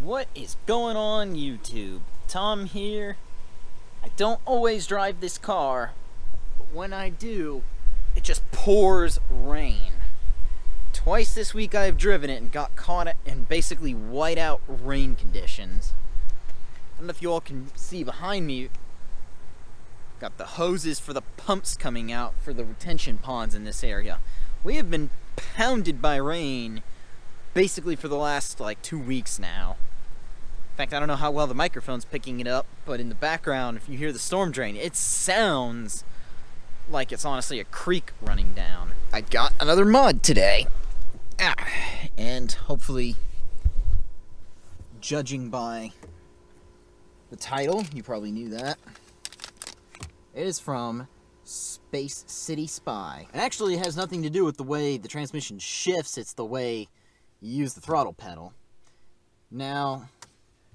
What is going on, YouTube? Tom here. I don't always drive this car, but when I do, it just pours rain. Twice this week I have driven it and got caught in basically whiteout rain conditions. I don't know if you all can see behind me. Got the hoses for the pumps coming out for the retention ponds in this area. We have been pounded by rain basically for the last like 2 weeks now. In fact, I don't know how well the microphone's picking it up, but in the background, if you hear the storm drain, it sounds like it's honestly a creek running down. I got another mod today. And hopefully, judging by the title, you probably knew that. It is from Space City Spy. It actually has nothing to do with the way the transmission shifts, it's the way you use the throttle pedal. Now,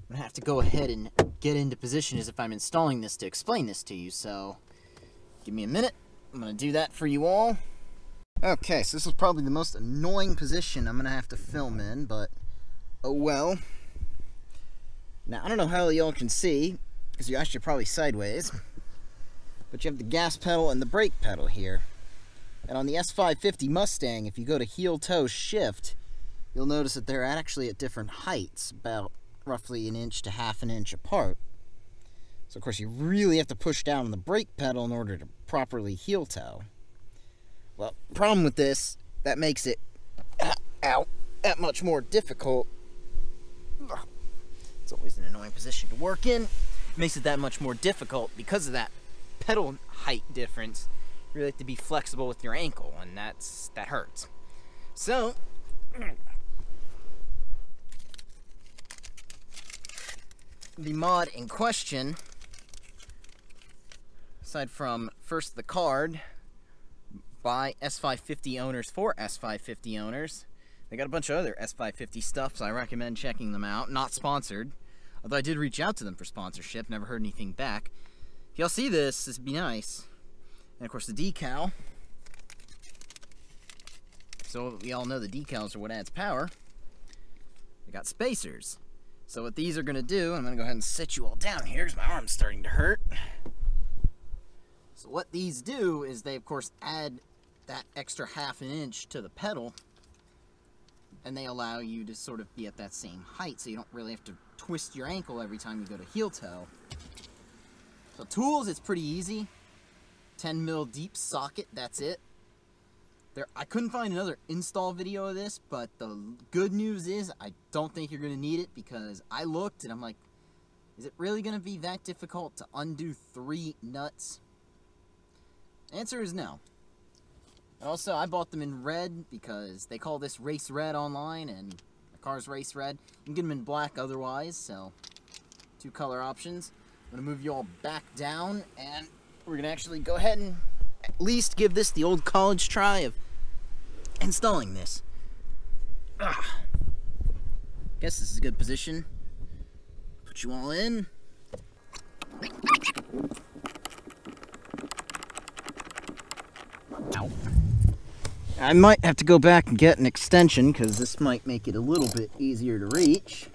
I'm gonna have to go ahead and get into position as if I'm installing this to explain this to you, so give me a minute. I'm gonna do that for you all. Okay, so this is probably the most annoying position I'm gonna have to film in, but oh well. Now, I don't know how y'all can see, because you're actually probably sideways, but you have the gas pedal and the brake pedal here. And on the S550 Mustang, if you go to heel-toe shift, you'll notice that they're actually at different heights, about roughly an inch to half an inch apart. So of course you really have to push down on the brake pedal in order to properly heel toe. Well, problem with this, that makes it that much more difficult. It's always an annoying position to work in. It makes it that much more difficult because of that pedal height difference. You really have to be flexible with your ankle, and that hurts. So the mod in question, aside from first the card by S550 owners for S550 owners, they got a bunch of other S550 stuff, so I recommend checking them out. Not sponsored, although I did reach out to them for sponsorship, never heard anything back. If y'all see this would be nice. And of course the decal. So we all know the decals are what adds power. We got spacers. So what these are going to do, I'm going to go ahead and sit you all down here because my arm's starting to hurt. So what these do is they, of course, add that extra half an inch to the pedal, and they allow you to sort of be at that same height, so you don't really have to twist your ankle every time you go to heel toe. So tools, it's pretty easy. 10 mil deep socket, that's it. I couldn't find another install video of this, but the good news is I don't think you're going to need it, because I looked and I'm like, is it really going to be that difficult to undo 3 nuts? Answer is no. Also, I bought them in red because they call this race red online, and the car's race red. You can get them in black otherwise, so 2 color options. I'm going to move you all back down, and we're going to actually go ahead and at least give this the old college try of installing this. Guess this is a good position. Put you all in. Ow. I might have to go back and get an extension because this might make it a little bit easier to reach.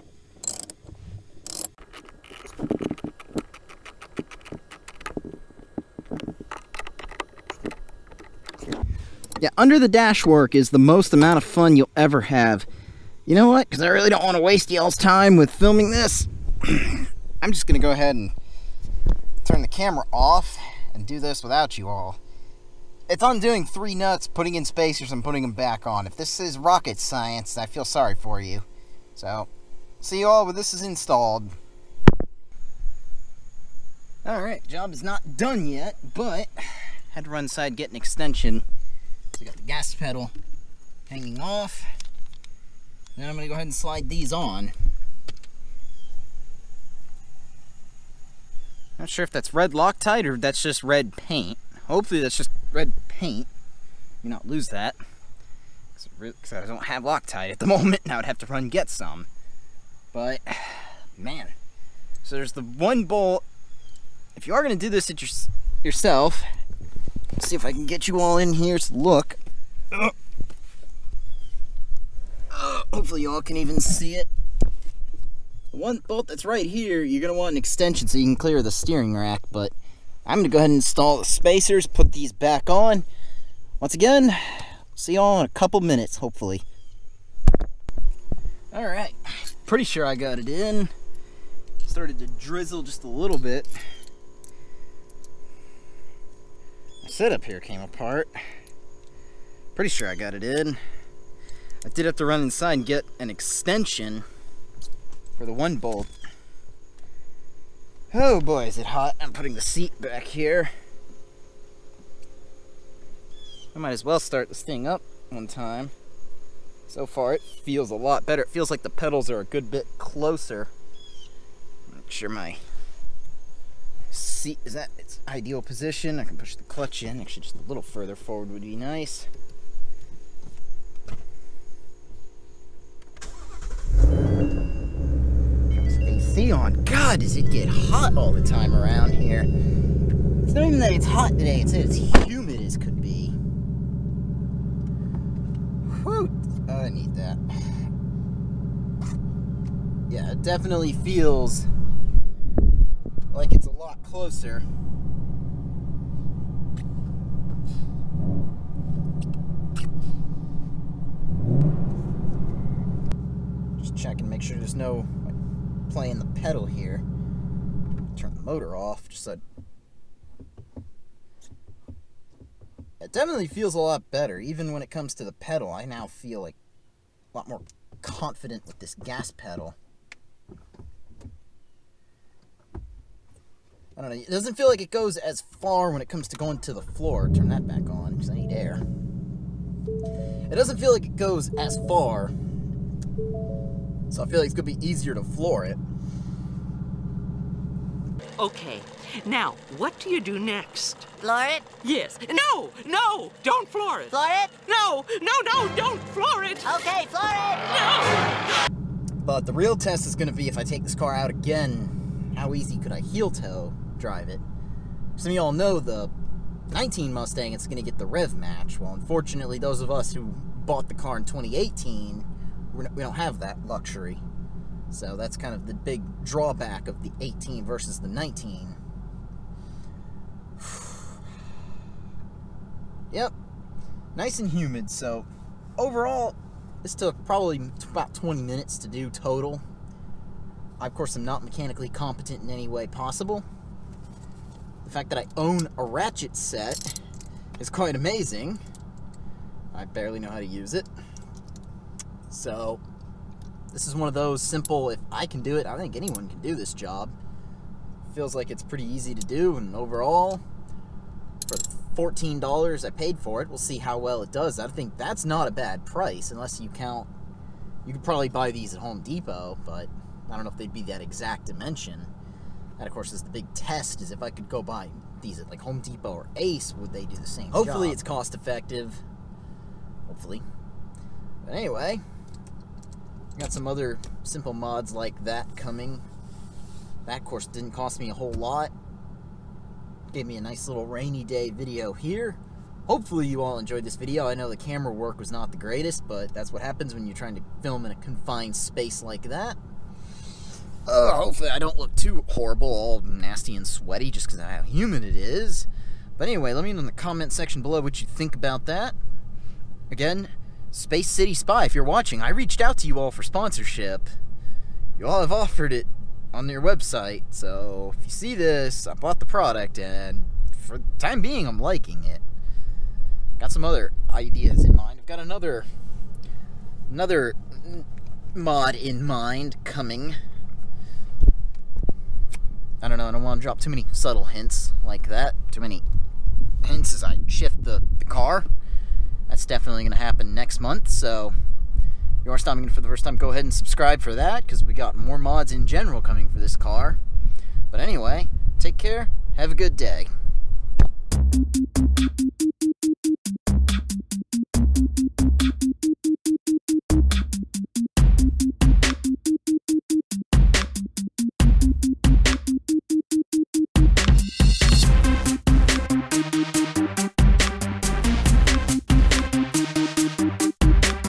Yeah, under the dash work is the most amount of fun you'll ever have. You know what? Because I really don't want to waste y'all's time with filming this. I'm just going to go ahead and turn the camera off and do this without you all. It's undoing 3 nuts, putting in spacers, and putting them back on. If this is rocket science, I feel sorry for you. So, see you all when this is installed. Alright, job is not done yet, but had to run inside and get an extension. So we got the gas pedal hanging off. Then I'm going to go ahead and slide these on. Not sure if that's red Loctite or that's just red paint. Hopefully that's just red paint. You not lose that. Because I don't have Loctite at the moment, and I would have to run and get some. But, man. So there's the one bolt. If you are going to do this yourself, let's see if I can get you all in here to look. Hopefully you all can even see it. The one bolt that's right here, you're going to want an extension so you can clear the steering rack, but I'm going to go ahead and install the spacers, put these back on. Once again, see y'all in a couple minutes, hopefully. Alright, pretty sure I got it in. Started to drizzle just a little bit. My setup here came apart. Pretty sure I got it in. I did have to run inside and get an extension for the one bolt. Oh boy, is it hot. I'm putting the seat back here. I might as well start this thing up one time. So far it feels a lot better. It feels like the pedals are a good bit closer. Make sure my seat is at its ideal position. I can push the clutch in. Actually, just a little further forward would be nice. AC on. God, does it get hot all the time around here. It's not even that it's hot today, it's that it's humid as could be. Whew, I need that. Yeah, it definitely feels like it's a lot closer. Just check and make sure there's no playing the pedal here. Turn the motor off just so it definitely feels a lot better. Even when it comes to the pedal, I now feel like a lot more confident with this gas pedal. I don't know, it doesn't feel like it goes as far when it comes to going to the floor. Turn that back on because I need air. It doesn't feel like it goes as far, so I feel like it's going to be easier to floor it. Okay, now, what do you do next? Floor it? Yes. No! No! Don't floor it! Floor it? No! No, no! Don't floor it! Okay, floor it! No! But the real test is going to be if I take this car out again, how easy could I heel toe drive it? Some of y'all know the 19 Mustang, it's going to get the rev match. Well, unfortunately, those of us who bought the car in 2018, we don't have that luxury. So that's kind of the big drawback of the 18 versus the 19. Yep, nice and humid. So overall, this took probably about 20 minutes to do total. I, of course, am not mechanically competent in any way possible. The fact that I own a ratchet set is quite amazing. I barely know how to use it. So this is one of those simple, if I can do it, I think anyone can do this job. Feels like it's pretty easy to do, and overall, for the $14 I paid for it, we'll see how well it does. I think that's not a bad price, unless you count, you could probably buy these at Home Depot, but I don't know if they'd be that exact dimension. That, of course, is the big test, is if I could go buy these at like Home Depot or Ace, would they do the same Hopefully job? It's cost effective. Hopefully. But anyway, got some other simple mods like that coming. That, of course, didn't cost me a whole lot. Gave me a nice little rainy day video here. Hopefully you all enjoyed this video. I know the camera work was not the greatest, but that's what happens when you're trying to film in a confined space like that. Hopefully I don't look too horrible, all nasty and sweaty, just because of how humid it is. But anyway, let me know in the comment section below what you think about that. Again, Space City Spy, if you're watching, I reached out to you all for sponsorship. You all have offered it on their website, so if you see this, I bought the product, and for the time being, I'm liking it. Got some other ideas in mind. I've got another mod in mind coming. I don't know, I don't want to drop too many subtle hints like that. Too many hints as I shift the car. That's definitely going to happen next month, so if you are stopping in for the first time, go ahead and subscribe for that, because we got more mods in general coming for this car. But anyway, take care, have a good day.